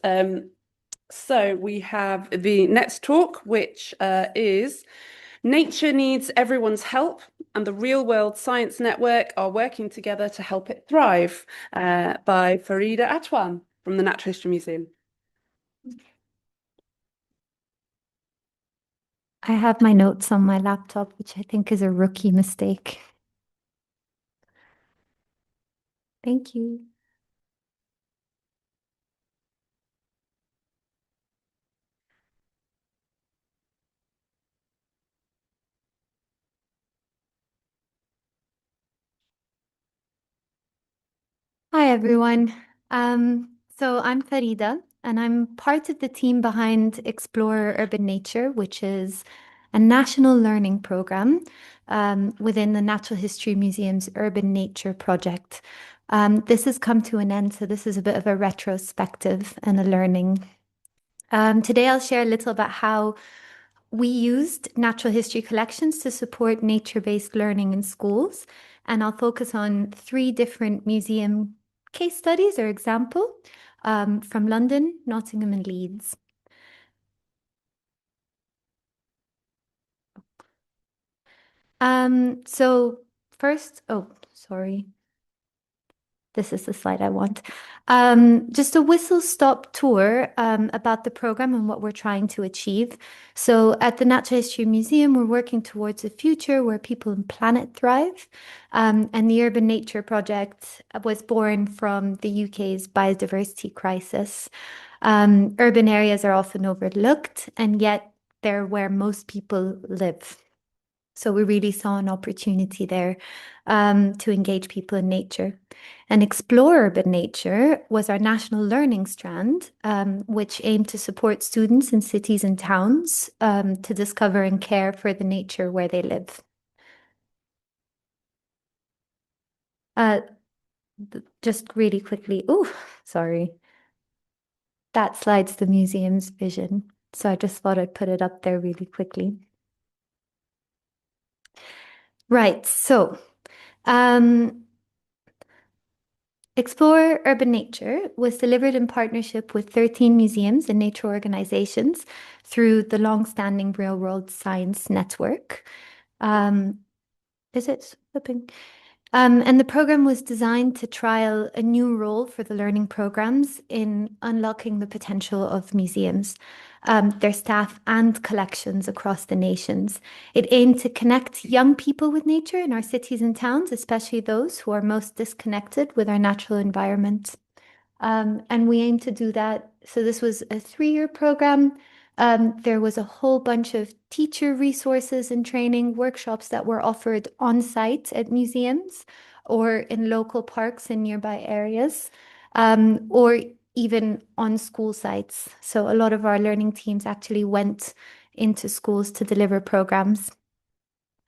Um, so we have the next talk, which is Nature Needs Everyone's Help, and the Real World Science Network are working together to help it thrive, by Fareeda Atwan from the Natural History Museum. I have my notes on my laptop, which I think is a rookie mistake. Thank you. Hi, everyone. So I'm Farida, and I'm part of the team behind Explore Urban Nature, which is a national learning program within the Natural History Museum's Urban Nature project. This has come to an end, so this is a bit of a retrospective and a learning. Today, I'll share a little about how we used natural history collections to support nature-based learning in schools, and I'll focus on three different museum case studies or example from London, Nottingham, and Leeds. So first, oh, sorry. This is the slide I want. Just a whistle-stop tour about the program and what we're trying to achieve. So at the Natural History Museum, we're working towards a future where people and planet thrive. And the Urban Nature Project was born from the UK's biodiversity crisis. Urban areas are often overlooked, and yet they're where most people live. So we really saw an opportunity there to engage people in nature. And Explore Urban Nature was our national learning strand, which aimed to support students in cities and towns to discover and care for the nature where they live. Uh, just really quickly, oh, sorry. That slide's the museum's vision. So I just thought I'd put it up there really quickly. Right, so um, Explore Urban Nature was delivered in partnership with 13 museums and nature organizations through the long-standing Real World Science Network. Um, is it flipping? And the program was designed to trial a new role for the learning programs in unlocking the potential of museums, their staff and collections across the nations. It aimed to connect young people with nature in our cities and towns, especially those who are most disconnected with our natural environment. And we aim to do that. So this was a 3-year program. There was a whole bunch of teacher resources and training workshops that were offered on site at museums or in local parks in nearby areas, or even on school sites. So a lot of our learning teams actually went into schools to deliver programs.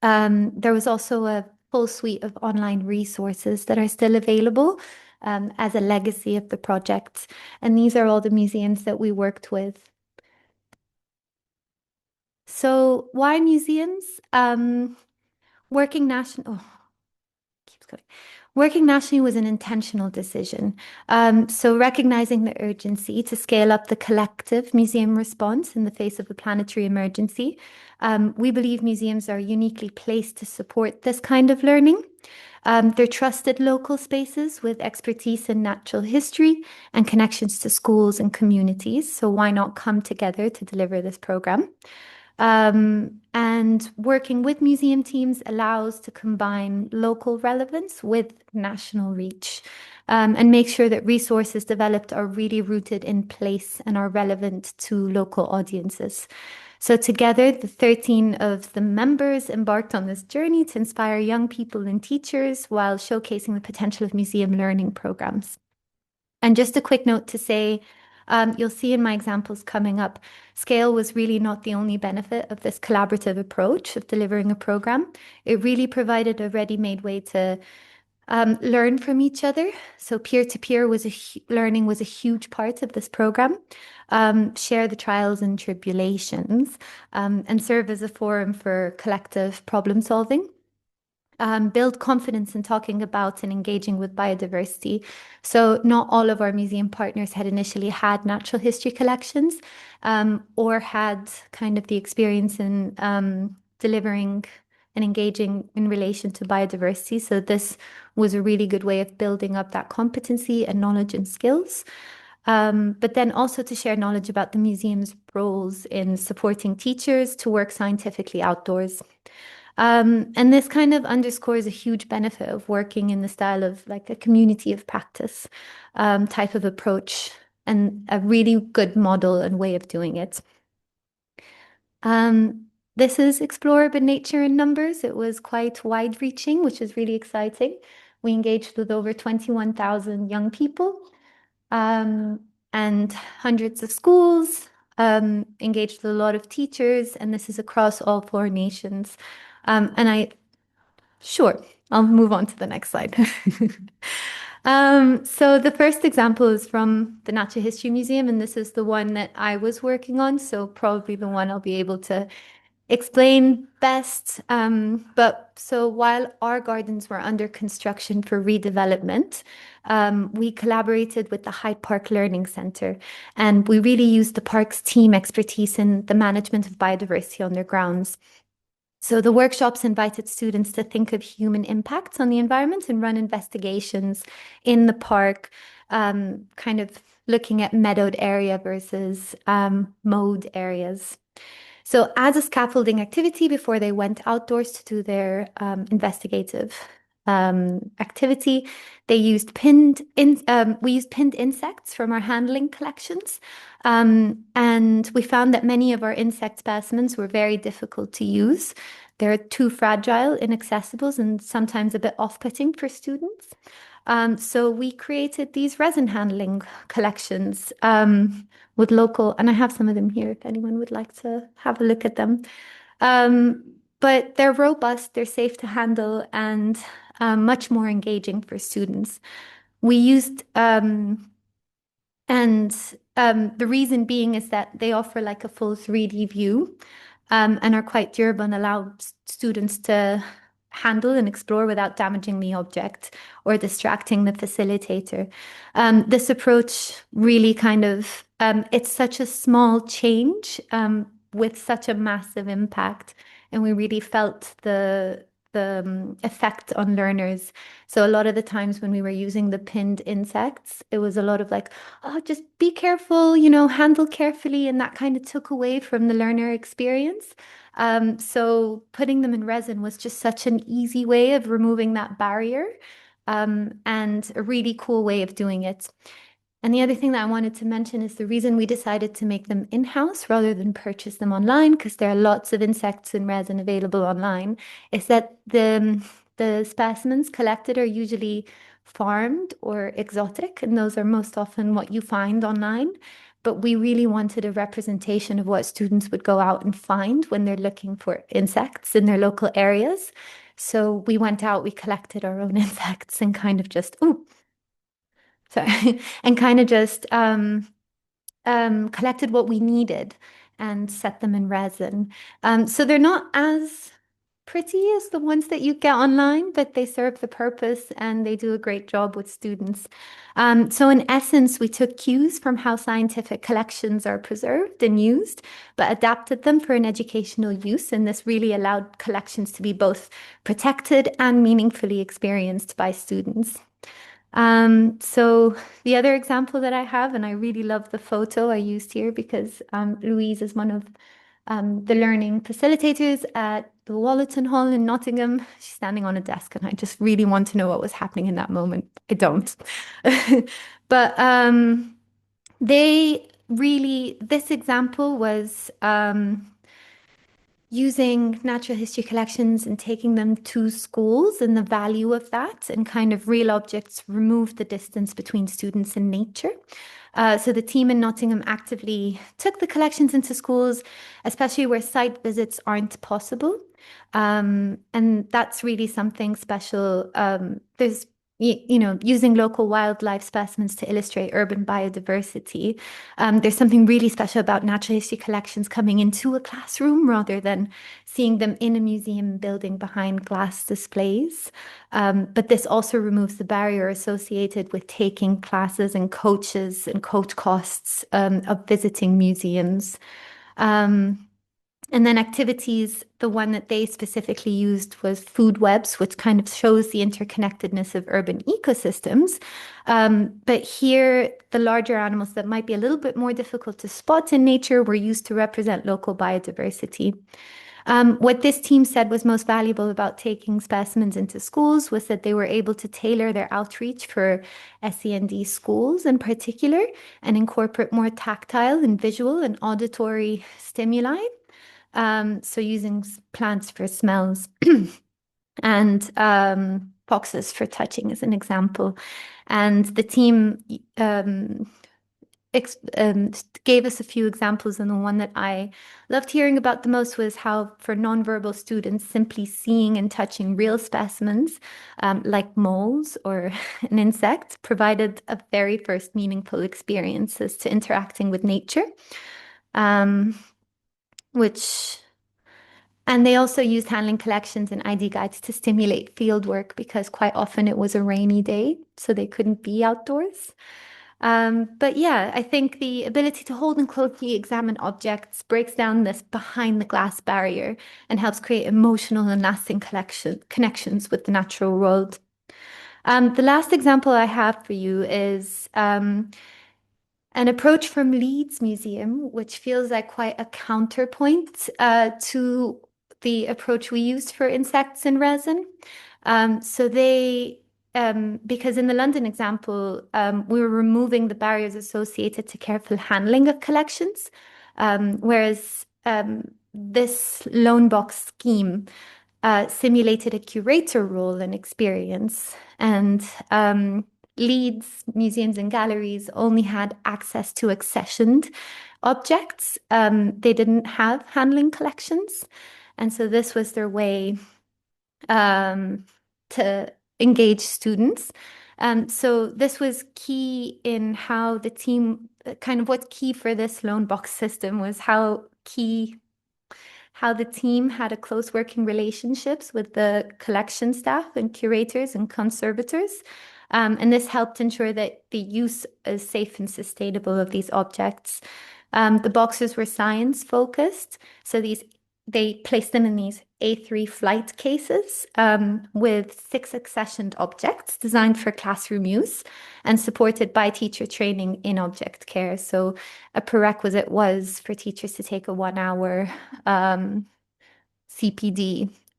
There was also a full suite of online resources that are still available as a legacy of the project. And these are all the museums that we worked with. So why museums? Working national, oh, keeps going. Working nationally was an intentional decision. So recognizing the urgency to scale up the collective museum response in the face of a planetary emergency, we believe museums are uniquely placed to support this kind of learning. They're trusted local spaces with expertise in natural history and connections to schools and communities. So why not come together to deliver this program? And working with museum teams allows to combine local relevance with national reach, and make sure that resources developed are really rooted in place and are relevant to local audiences. So together, the 13 of the members embarked on this journey to inspire young people and teachers while showcasing the potential of museum learning programs. And just a quick note to say, you'll see in my examples coming up, scale was really not the only benefit of this collaborative approach of delivering a program. It really provided a ready-made way to learn from each other. So peer-to-peer learning was a huge part of this program. Share the trials and tribulations, and serve as a forum for collective problem solving. build confidence in talking about and engaging with biodiversity. So not all of our museum partners had initially had natural history collections, or had kind of the experience in delivering and engaging in relation to biodiversity. So this was a really good way of building up that competency and knowledge and skills. But then also to share knowledge about the museum's roles in supporting teachers to work scientifically outdoors. And this kind of underscores a huge benefit of working in the style of like a community of practice type of approach, and a really good model and way of doing it. This is Explore Urban Nature in numbers. It was quite wide-reaching, which is really exciting. We engaged with over 21,000 young people, and hundreds of schools, engaged with a lot of teachers, and this is across all four nations. Sure, I'll move on to the next slide. So the first example is from the Natural History Museum, and this is the one that I was working on, so probably the one I'll be able to explain best. But so while our gardens were under construction for redevelopment, we collaborated with the Hyde Park Learning Centre, and we really used the park's team expertise in the management of biodiversity on their grounds. So the workshops invited students to think of human impacts on the environment and run investigations in the park, kind of looking at meadowed area versus mowed areas. So as a scaffolding activity before they went outdoors to do their investigative activity, we used pinned insects from our handling collections. And we found that many of our insect specimens were very difficult to use. They're too fragile, inaccessible, and sometimes a bit off-putting for students. So we created these resin handling collections with local, and I have some of them here if anyone would like to have a look at them. But they're robust, they're safe to handle, and much more engaging for students. We used and the reason being is that they offer like a full 3D view, and are quite durable and allow students to handle and explore without damaging the object or distracting the facilitator. This approach really kind of, it's such a small change with such a massive impact, and we really felt the effect on learners. So a lot of the times when we were using the pinned insects, it was a lot of like, oh, just be careful, handle carefully, and that kind of took away from the learner experience. So putting them in resin was just such an easy way of removing that barrier, and a really cool way of doing it. And the other thing that I wanted to mention is the reason we decided to make them in-house rather than purchase them online, because there are lots of insects in resin available online, is that the specimens collected are usually farmed or exotic, and those are most often what you find online. But we really wanted a representation of what students would go out and find when they're looking for insects in their local areas. So we went out, we collected our own insects and kind of just, sorry, and kind of just collected what we needed and set them in resin. So they're not as pretty as the ones that you get online, but they serve the purpose and they do a great job with students. So in essence, we took cues from how scientific collections are preserved and used, but adapted them for an educational use. And this really allowed collections to be both protected and meaningfully experienced by students. So the other example that I have, and I really love the photo I used here because Louise is one of the learning facilitators at the Wallerton Hall in Nottingham. She's standing on a desk, and I just really want to know what was happening in that moment. I don't. But this example was using natural history collections and taking them to schools and the value of that, and kind of real objects remove the distance between students and nature. So the team in Nottingham actively took the collections into schools, especially where site visits aren't possible. And that's really something special. There's using local wildlife specimens to illustrate urban biodiversity. There's something really special about natural history collections coming into a classroom rather than seeing them in a museum building behind glass displays. But this also removes the barrier associated with taking classes and coaches and coach costs of visiting museums. Um, and then activities, the one that they specifically used was food webs, which kind of shows the interconnectedness of urban ecosystems. But here, the larger animals that might be a little bit more difficult to spot in nature were used to represent local biodiversity. What this team said was most valuable about taking specimens into schools was that they were able to tailor their outreach for SEND schools in particular and incorporate more tactile and visual and auditory stimuli. So using plants for smells and boxes for touching as an example. And the team ex gave us a few examples, and the one that I loved hearing about the most was how for nonverbal students, simply seeing and touching real specimens, like moles or an insect, provided a very first meaningful experiences to interacting with nature, um, which and they also used handling collections and ID guides to stimulate field work because quite often it was a rainy day, so they couldn't be outdoors. But yeah, I think the ability to hold and closely examine objects breaks down this behind the glass barrier and helps create emotional and lasting connections with the natural world. The last example I have for you is an approach from Leeds Museum, which feels like quite a counterpoint to the approach we used for insects in resin. So because in the London example, we were removing the barriers associated to careful handling of collections, whereas this loan box scheme simulated a curator role and experience. And Leeds museums and galleries only had access to accessioned objects. They didn't have handling collections. And so this was their way to engage students. So this was key in how the team, kind of what's key for this loan box system was how the team had a close working relationships with the collection staff and curators and conservators. And this helped ensure that the use is safe and sustainable of these objects. The boxes were science focused, so they placed them in these A3 flight cases with 6 accessioned objects designed for classroom use and supported by teacher training in object care. So a prerequisite was for teachers to take a 1 hour CPD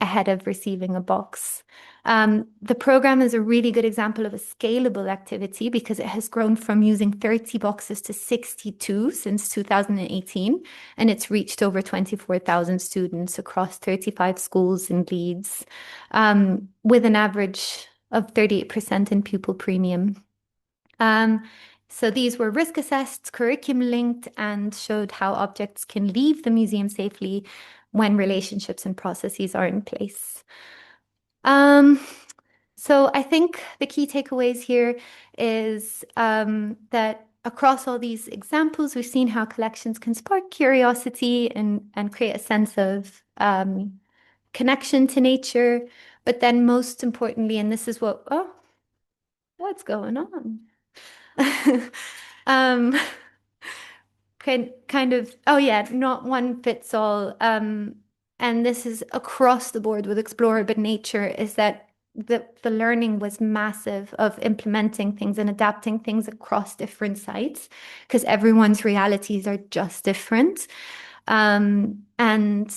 ahead of receiving a box. The program is a really good example of a scalable activity because it has grown from using 30 boxes to 62 since 2018, and it's reached over 24,000 students across 35 schools in Leeds, with an average of 38% in pupil premium. So these were risk assessed, curriculum linked, and showed how objects can leave the museum safely when relationships and processes are in place. So I think the key takeaways here is that across all these examples, we've seen how collections can spark curiosity and create a sense of connection to nature. But then most importantly, and this is what's going on? Um, kind of, oh yeah, not one fits all. And this is across the board with Explore Urban Nature, is that the learning was massive of implementing things and adapting things across different sites because everyone's realities are just different. And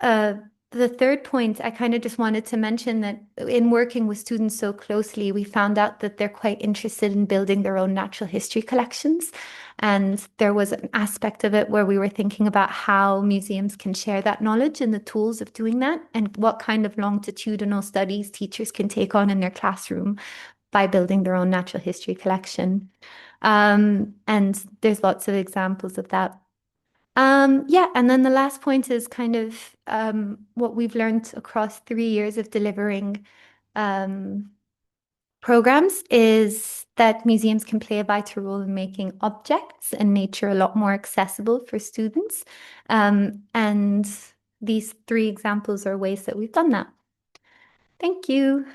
uh, the third point, I kind of just wanted to mention that in working with students so closely, we found out that they're quite interested in building their own natural history collections. And there was an aspect of it where we were thinking about how museums can share that knowledge and the tools of doing that, and what kind of longitudinal studies teachers can take on in their classroom by building their own natural history collection. And there's lots of examples of that. Yeah, and then the last point is kind of what we've learned across 3 years of delivering um, programs is that museums can play a vital role in making objects and nature a lot more accessible for students. And these three examples are ways that we've done that. Thank you.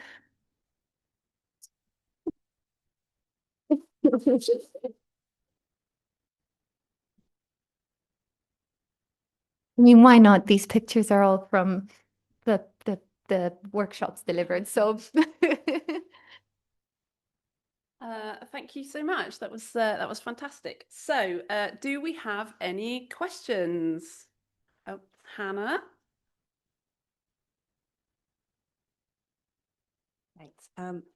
I mean, why not? These pictures are all from the workshops delivered. So Thank you so much. That was fantastic. So, do we have any questions? Oh, Hannah. Thanks.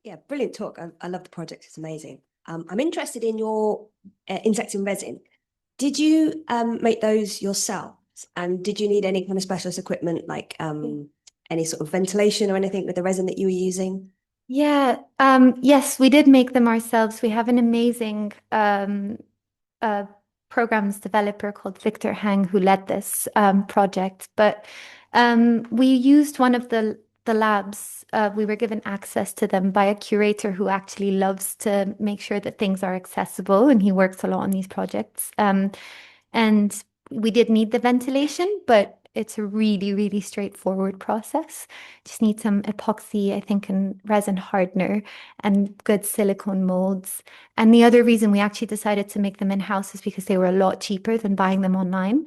Yeah, brilliant talk. I love the project. It's amazing. I'm interested in your insects in resin. Did you make those yourselves? And did you need any kind of specialist equipment, like any sort of ventilation or anything with the resin that you were using? yeah, yes, we did make them ourselves. We have an amazing uh, programs developer called Victor Hang who led this project. But we used one of the labs. We were given access to them by a curator who actually loves to make sure that things are accessible, and he works a lot on these projects. And we did need the ventilation, but it's a really, really straightforward process. Just need some epoxy, I think, and resin hardener and good silicone molds. And the other reason we actually decided to make them in-house is because they were a lot cheaper than buying them online.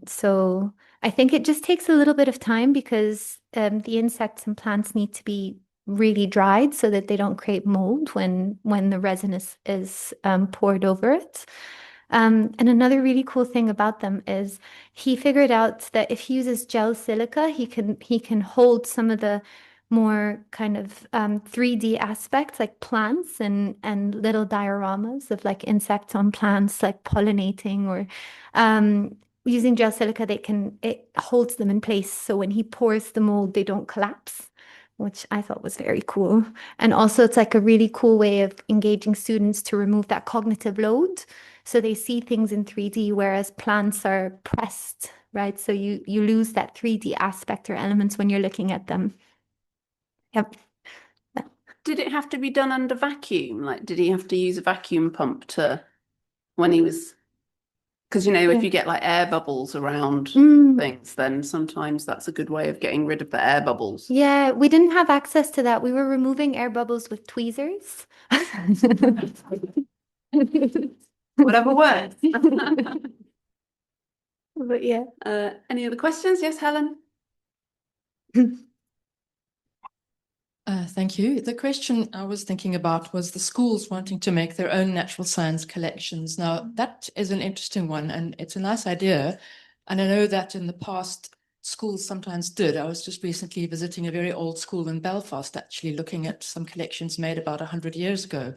So I think it just takes a little bit of time because the insects and plants need to be really dried so that they don't create mold when the resin is poured over it. And another really cool thing about them is he figured out that if he uses gel silica, he can hold some of the more kind of 3D aspects like plants and little dioramas of like insects on plants like pollinating or using gel silica it holds them in place so when he pours the mold they don't collapse, which I thought was very cool. And also it's like a really cool way of engaging students to remove that cognitive load. So they see things in 3D, whereas plants are pressed, right? So you lose that 3D aspect or elements when you're looking at them. Yep. Did it have to be done under vacuum? Like, did he have to use a vacuum pump to when he was? Because if you get like air bubbles around things, then sometimes that's a good way of getting rid of the air bubbles. Yeah, we didn't have access to that. We were removing air bubbles with tweezers. Whatever works. But yeah. Any other questions? Yes, Helen. Thank you. The question I was thinking about was the schools wanting to make their own natural science collections. Now, that is an interesting one, and it's a nice idea. And I know that in the past, schools sometimes did. I was just recently visiting a very old school in Belfast, actually looking at some collections made about 100 years ago.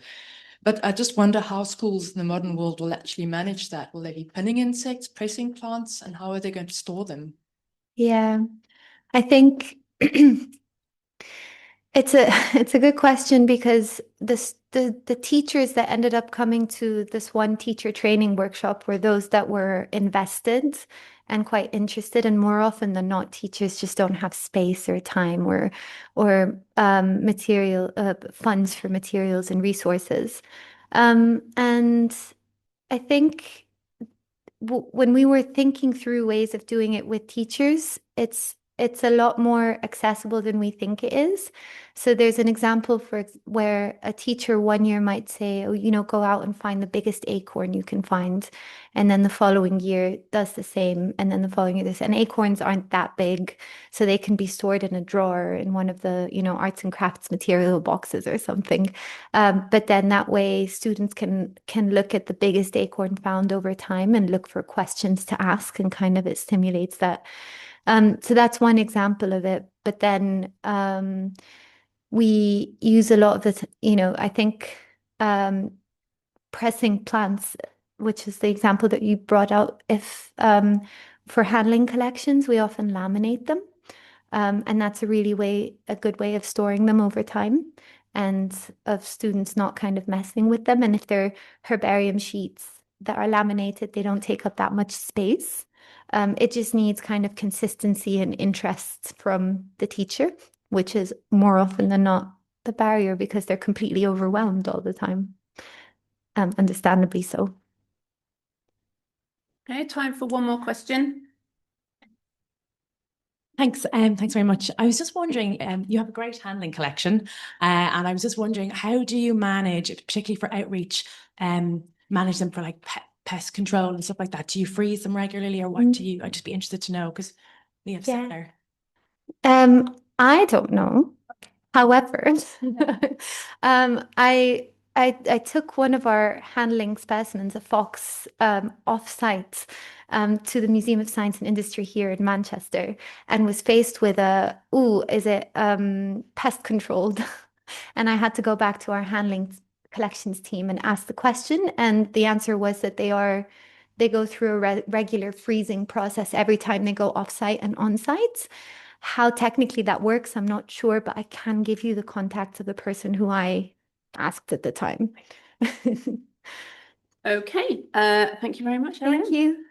But I just wonder how schools in the modern world will actually manage that. Will they be pinning insects, pressing plants, and how are they going to store them? Yeah, I think it's a it's a good question because the teachers that ended up coming to this one teacher training workshop were those that were invested and quite interested, and more often than not, teachers just don't have space or time or material funds for materials and resources. And I think when we were thinking through ways of doing it with teachers, it's a lot more accessible than we think it is. So there's an example where a teacher one year might say, oh, go out and find the biggest acorn you can find. And then the following year does the same. And then the following year this. And acorns aren't that big. So they can be stored in a drawer in one of the, arts and crafts material boxes or something. But then that way students can look at the biggest acorn found over time and look for questions to ask, and kind of it stimulates that. So that's one example of it. But then we use a lot of the, I think pressing plants, which is the example that you brought out, if for handling collections, we often laminate them. And that's a good way of storing them over time and of students not kind of messing with them. And if they're herbarium sheets that are laminated, they don't take up that much space. It just needs kind of consistency and interest from the teacher, which is more often than not the barrier because they're completely overwhelmed all the time. Understandably so. Okay, time for one more question. Thanks. Thanks very much. I was just wondering, you have a great handling collection, and I was just wondering, how do you manage, particularly for outreach, manage them for like pest control and stuff like that? Do you freeze them regularly, or what do you? I'd just be interested to know because we have Yeah. similar. I don't know. However, I took one of our handling specimens, a fox, off-site to the Museum of Science and Industry here in Manchester, and was faced with is it pest controlled? And I had to go back to our handling collections team and ask the question, and the answer was that they go through a regular freezing process every time they go off-site and on-site. How technically that works, I'm not sure, but I can give you the contact of the person who I asked at the time. Okay, thank you very much, Thank Ellen. you.